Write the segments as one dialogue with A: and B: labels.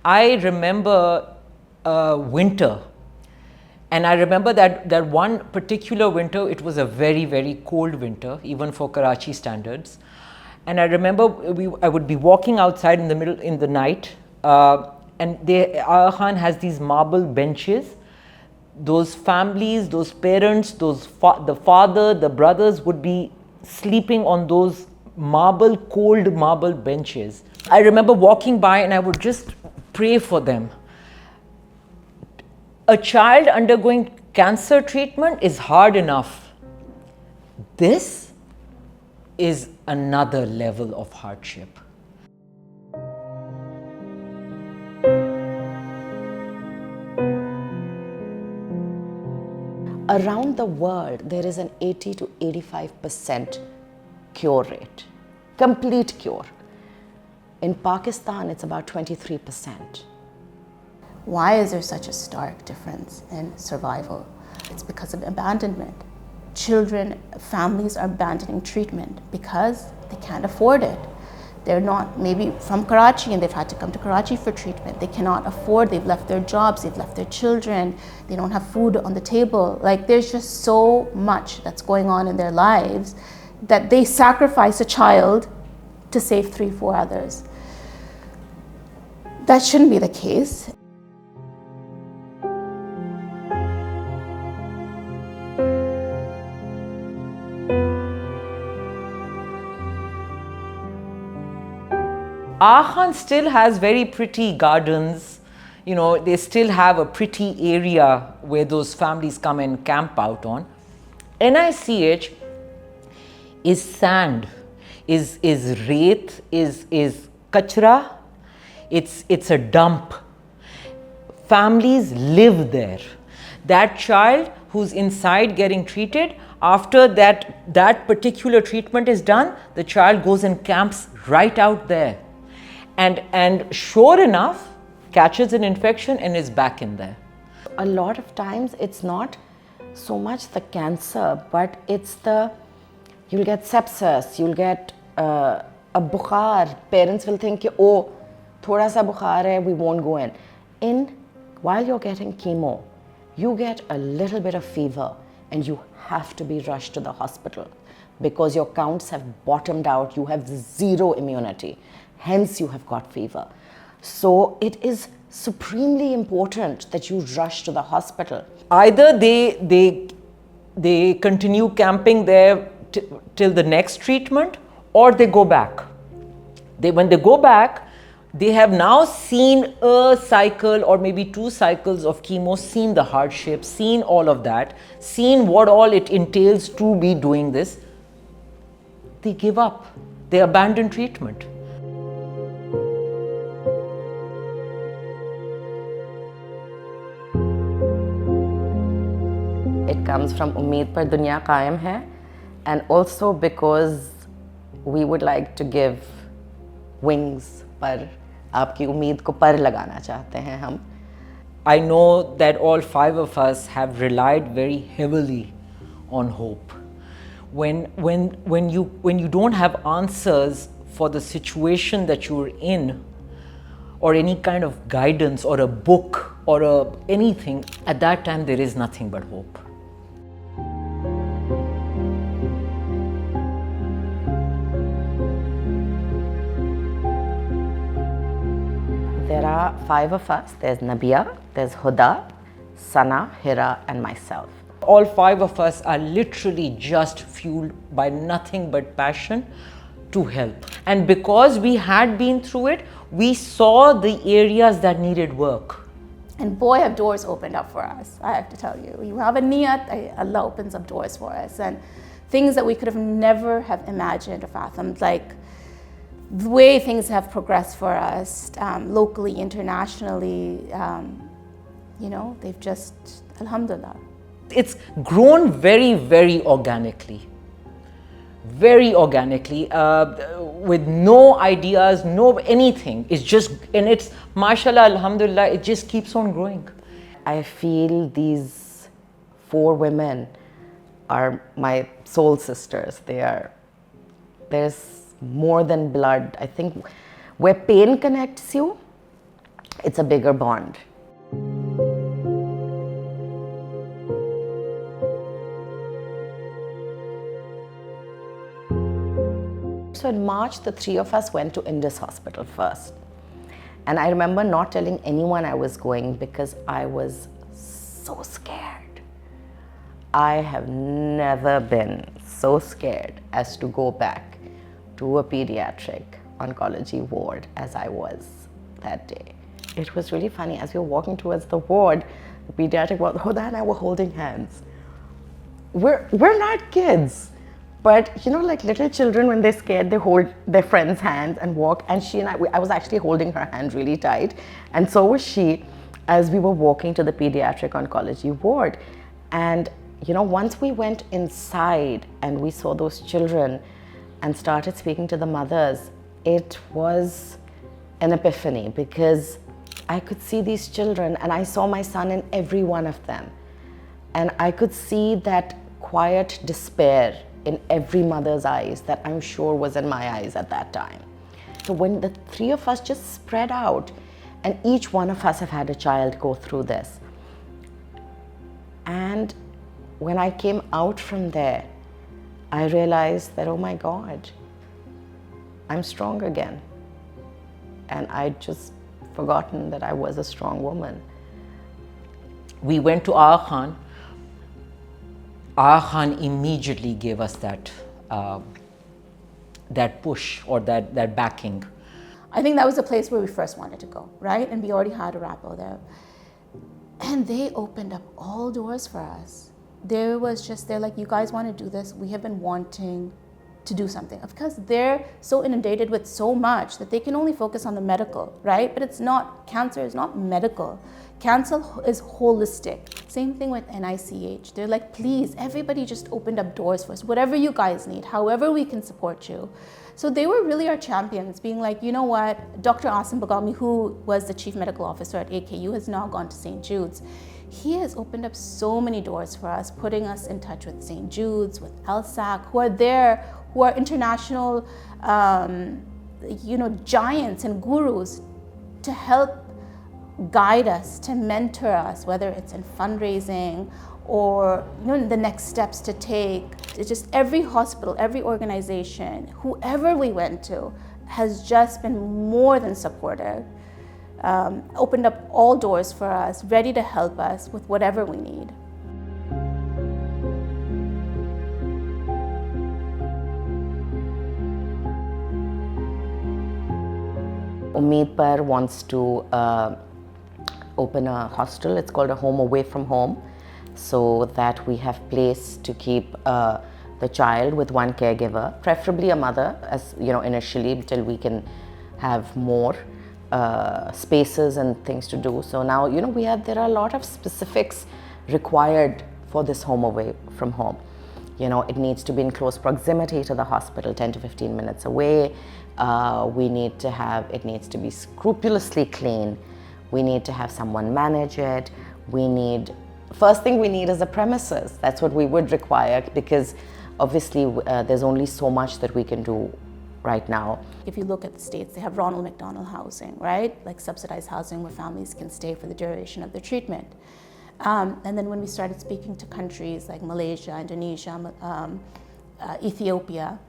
A: I remember winter. And I remember that one particular winter, it was a very, very cold winter, even for Karachi standards. And I remember I would be walking outside in the night, and Aga Khan has these marble benches. Those families, those parents, the father, the brothers would be sleeping on those cold marble benches. I remember walking by and I would just pray for them. A child undergoing cancer treatment is hard enough. This is another level of hardship.
B: Around the world, there is an 80 to 85% cure rate, complete cure. In Pakistan, it's about 23%.
C: Why is there such a stark difference in survival? It's because of abandonment. Children, families are abandoning treatment because they can't afford it. They're not maybe from Karachi and they've had to come to Karachi for treatment. They cannot afford, they've left their jobs, they've left their children, they don't have food on the table. Like, there's just so much that's going on in their lives that they sacrifice a child to save 3-4 others. That shouldn't be the case.
A: Aga Khan still has very pretty gardens. You know, they still have a pretty area where those families come and camp out on. NICH is sand, is reet, is kachra, it's a dump. Families live there. That child who's inside getting treated, after that particular treatment is done, the child goes and camps right out there. And sure enough, catches an infection and is back in there.
B: A lot of times it's not so much the cancer, but it's you'll get sepsis, you'll get a bukhar. Parents will think, oh, thoda sa bukhar hai, we won't go in. While you're getting chemo, you get a little bit of fever and you have to be rushed to the hospital because your counts have bottomed out, you have zero immunity. Hence, you have got fever. So it is supremely important that you rush to the hospital.
A: Either they continue camping there till the next treatment, or they go back. When they go back, they have now seen a cycle or maybe 2 cycles of chemo, seen the hardship, seen all of that, seen what all it entails to be doing this. They give up. They abandon treatment.
B: It comes from Umeed Parr Duniya Qaim Hai, and also because we would like to give wings, par aapki umeed ko par lagana chahte hain hum.
A: I know that all 5 of us have relied very heavily on hope. When you don't have answers for the situation that you're in, or any kind of guidance or a book or anything, at that time there is nothing but hope.
B: There are 5 of us. There's Nabia, there's Huda, Sana, Hira, and myself.
A: All 5 of us are literally just fueled by nothing but passion to help. And because we had been through it, we saw the areas that needed work.
C: And boy, have doors opened up for us, I have to tell you. You have a niyat, Allah opens up doors for us. And things that we could have never have imagined or fathomed, like the way things have progressed for us, locally, internationally, you know, they've just, alhamdulillah.
A: It's grown very, very organically. Very organically, with no ideas, no anything. It's just, and it's, mashallah, alhamdulillah, it just keeps on growing.
B: I feel these 4 women are my soul sisters. There's more than blood. I think where pain connects you, it's a bigger bond. So in March, the three of us went to Indus Hospital first. And I remember not telling anyone I was going because I was so scared. I have never been so scared as to go back to a pediatric oncology ward as I was that day. It was really funny. As we were walking towards the ward, the pediatric ward, Hoda and I were holding hands. We're not kids, but you know, like little children, when they're scared, they hold their friend's hands and walk. And she and I was actually holding her hand really tight, and so was she, as we were walking to the pediatric oncology ward. And you know, once we went inside and we saw those children and started speaking to the mothers, it was an epiphany, because I could see these children and I saw my son in every one of them. And I could see that quiet despair in every mother's eyes that I'm sure was in my eyes at that time. So when the three of us just spread out, and each one of us have had a child go through this. And when I came out from there, I realized that, oh my God, I'm strong again. And I'd just forgotten that I was a strong woman.
A: We went to Aga Khan. Aga Khan immediately gave us that push, or that backing.
C: I think that was the place where we first wanted to go, right? And we already had a rapport there. And they opened up all doors for us. They're like, you guys want to do this? We have been wanting to do something. Because they're so inundated with so much that they can only focus on the medical, right? But it's not, cancer is not medical. Cancer is holistic. Same thing with NICH. They're like, please, everybody just opened up doors for us. Whatever you guys need, however we can support you. So they were really our champions, being like, you know what, Dr. Asim Bagami, who was the chief medical officer at AKU, has now gone to St. Jude's. He has opened up so many doors for us, putting us in touch with St. Jude's, with LSAC, who are there, who are international, giants and gurus to help guide us, to mentor us, whether it's in fundraising or the next steps to take. It's just every hospital, every organization, whoever we went to has just been more than supportive, opened up all doors for us, ready to help us with whatever we need.
B: Umeed Parr wants to open a hostel. It's called a home away from home, so that we have place to keep the child with one caregiver, preferably a mother, as you know, initially, till we can have more spaces and things to do. So now, there are a lot of specifics required for this home away from home. It needs to be in close proximity to the hospital, 10 to 15 minutes away. It needs to be scrupulously clean. We need to have someone manage it. First thing we need is the premises. That's what we would require, because obviously there's only so much that we can do right now.
C: If you look at the States, they have Ronald McDonald housing, right? Like subsidized housing where families can stay for the duration of their treatment. And then when we started speaking to countries like Malaysia, Indonesia, Ethiopia,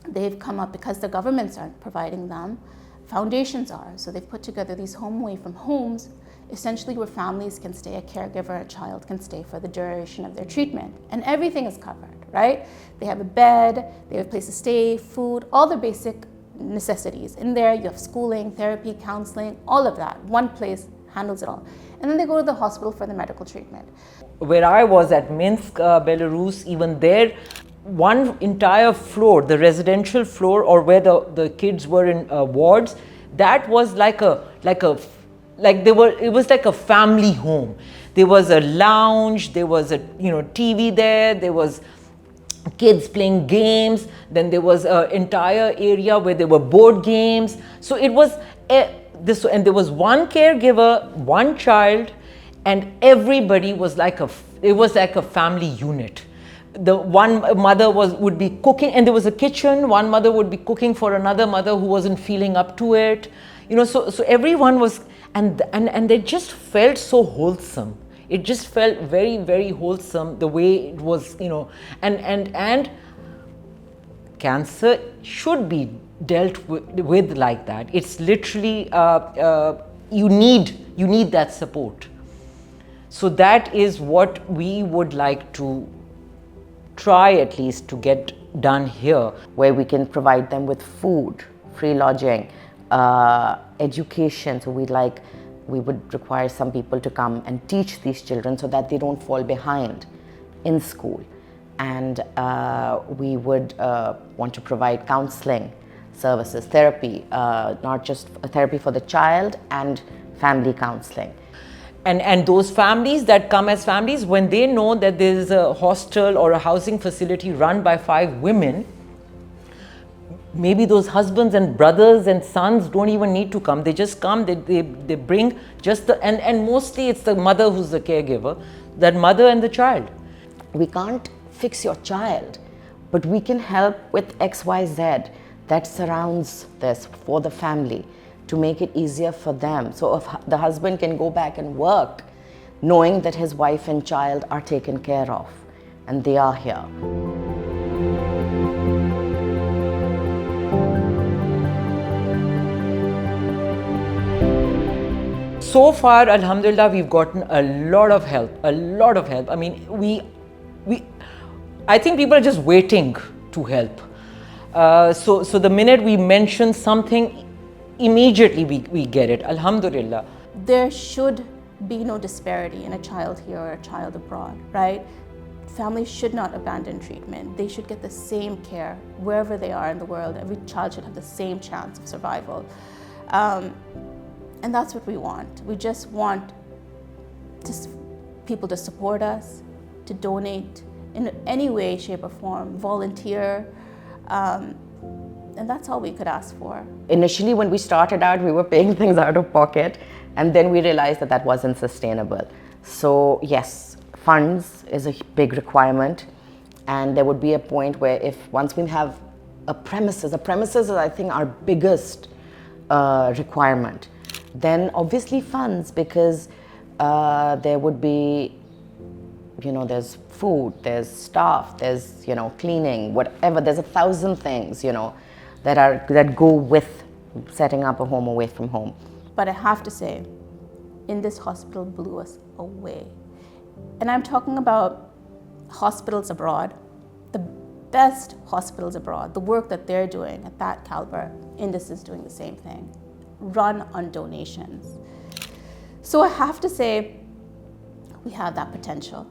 C: they've come up, because the governments aren't providing them, foundations are. So they've put together these home away from homes, essentially where families can stay, a caregiver, a child can stay for the duration of their treatment. And everything is covered, right? They have a bed, they have a place to stay, food, all the basic necessities. In there, you have schooling, therapy, counseling, all of that. One place handles it all. And then they go to the hospital for the medical treatment.
A: Where I was at Minsk, Belarus, even there, one entire floor, the residential floor, or where the kids were in wards, that was it was like a family home. There was a lounge, there was a TV there was kids playing games, then there was an entire area where there were board games. So it was and there was one caregiver, one child, and everybody was like a family unit. The one mother would be cooking, and there was a kitchen. One mother would be cooking for another mother who wasn't feeling up to it. So everyone was, and they just felt so wholesome. It just felt very, very wholesome the way it was, and cancer should be dealt with like that. It's literally you need that support. So that is what we would like to try at least to get done here,
B: where we can provide them with food, free lodging, education. So we would require some people to come and teach these children so that they don't fall behind in school. And we would want to provide counseling services, therapy, not just therapy for the child, and family counseling.
A: And those families that come as families, when they know that there is a hostel or a housing facility run by 5 women, maybe those husbands and brothers and sons don't even need to come. They just come, they bring just and mostly it's the mother who's the caregiver, that mother and the child.
B: We can't fix your child, but we can help with XYZ that surrounds this for the family, to make it easier for them. So if the husband can go back and work, knowing that his wife and child are taken care of and they are here.
A: So far, alhamdulillah, we've gotten a lot of help. I mean, I think people are just waiting to help. So the minute we mention something, immediately we get it, alhamdulillah.
C: There should be no disparity in a child here or a child abroad, right? Families should not abandon treatment. They should get the same care wherever they are in the world. Every child should have the same chance of survival. And that's what we want. We just want people to support us, to donate in any way, shape or form, volunteer. And that's all we could ask for.
B: Initially, when we started out, we were paying things out of pocket, and then we realized that that wasn't sustainable. So yes, funds is a big requirement, and there would be a point where once we have the premises is, I think, our biggest requirement. Then obviously funds, because there would be, there's food, there's staff, there's, cleaning, whatever. There's 1,000 things, that go with setting up a home away from home.
C: But I have to say, in this hospital blew us away. And I'm talking about hospitals abroad, the best hospitals abroad, the work that they're doing at that caliber. Indus is doing the same thing, run on donations. So I have to say, we have that potential,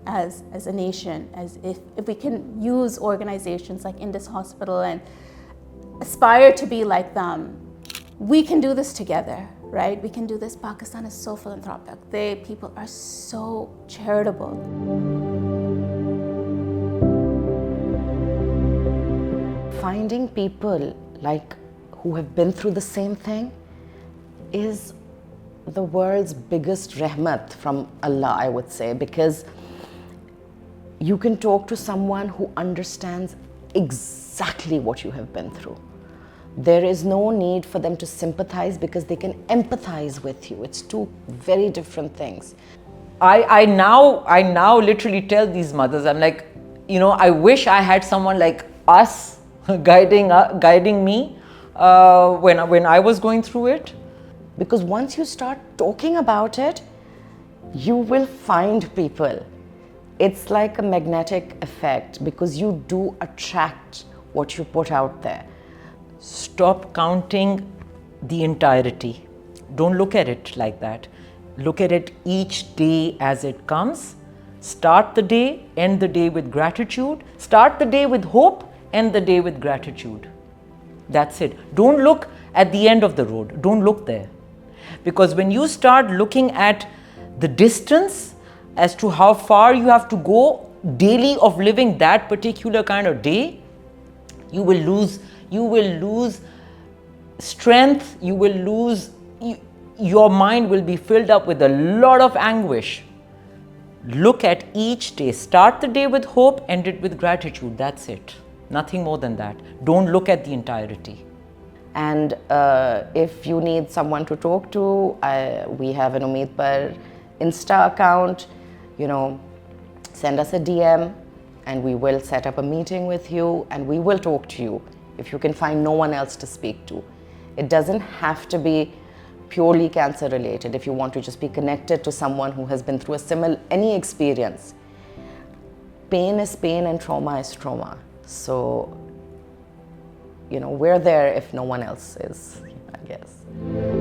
C: as a nation, as if we can use organizations like Indus Hospital and aspire to be like them, we can do this together, right? We can do this. Pakistan is so philanthropic. People are so charitable.
B: Finding people who have been through the same thing is the world's biggest rahmat from Allah, I would say, because you can talk to someone who understands exactly what you have been through. There is no need for them to sympathize, because they can empathize with you. It's two very different things.
A: I now literally tell these mothers, I'm like, I wish I had someone like us guiding me when I was going through it.
B: Because once you start talking about it, you will find people. It's like a magnetic effect, because you do attract what you put out there.
A: Stop counting the entirety. Don't look at it like that. Look at it each day as it comes. Start the day, end the day with gratitude. Start the day with hope, end the day with gratitude. That's it. Don't look at the end of the road. Don't look there. Because when you start looking at the distance as to how far you have to go daily of living that particular kind of day, you will lose strength, your mind will be filled up with a lot of anguish. Look at each day. Start the day with hope, end it with gratitude. That's it. Nothing more than that. Don't look at the entirety.
B: And if you need someone to talk to, we have an Umeed Parr Insta account. You know, send us a DM and we will set up a meeting with you and we will talk to you if you can find no one else to speak to. It doesn't have to be purely cancer related. If you want to just be connected to someone who has been through any experience. Pain is pain and trauma is trauma. So, you know, we're there if no one else is, I guess.